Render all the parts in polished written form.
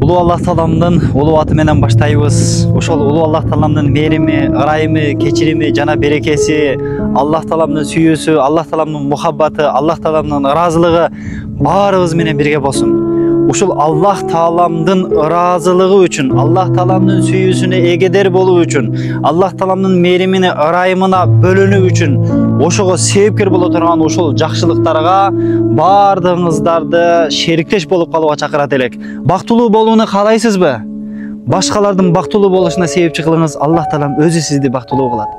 Улуу Аллах Тааламдын улуу аты менен баштайбыз. Ошол улуу Аллах Тааламдын мээрими, ырайымы, кечирими жана берекеси, Аллах Тааламдын сүйүүсү, Аллах Тааламдын мухаббаты, Аллах Тааламдын ыраазылыгы баарыбыз менен бирге болсун. Ушул Аллах Тааламдын ыраазылыгы үчүн, Аллах Тааламдын сүйүүсүнө эгедер болуу үчүн, Аллах Тааламдын мээримине, ырайымына бөлөнүү үчүн, ошого себепкер боло турган ушул жакшылыктарга баардыгыңыздарды шериктеш болуп калууга чакырат элек. Бактылуу болууну каалайсызбы? Башкалардын бактылуу болушуна себепчи кылыңыз, Аллах Таалам өзү сизди бактылуу кылат.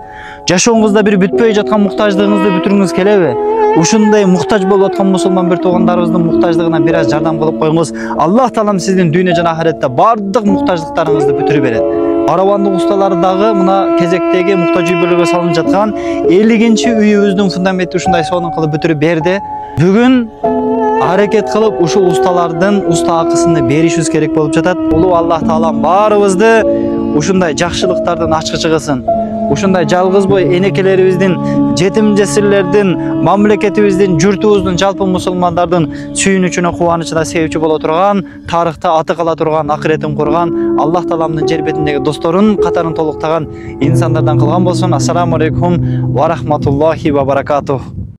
Жашооңузда бир бүтпөй жаткан муктаждыгыңызды бүтүрүңүз келеби? Ушундай муктаж болуп аткан мусулман бир туугандарыбыздын муктаждыгына бир аз жардам кылып коюңуз. Аллах Таалам сиздин дүйнө жана ахиретте бардык муктаждыктарыңызды бүтүрүп берет. Барабандык усталары дагы мына кезектеги муктаж үй-бүлөгө салынып жаткан 50-чи үйүбүздүн фундаменти ушундай сонун кылып бүтүрүп берди. Бүгүн аракет кылып ушул усталардын уста акысыны беришибиз керек болуп жатат. Улуу Аллах Таалам баарыбызды ушундай жакшылыктардын ачкычы кылсын. Ушундай жалгыз бой энекелерибиздин, жетим жесирлердин, мамлекетибиздин, журтубуздун, жалпы мусулмандардын сүйүнүчүнө, кубанычына себепчи боло турган, тарыхта аты кала турган, акыретин курган, Аллах Тааламдын жер бетиндеги досторунун катарын толуктаган инсандардан кылган болсун. Ассаламу алейкум ва рахматуллахи ва баракатух.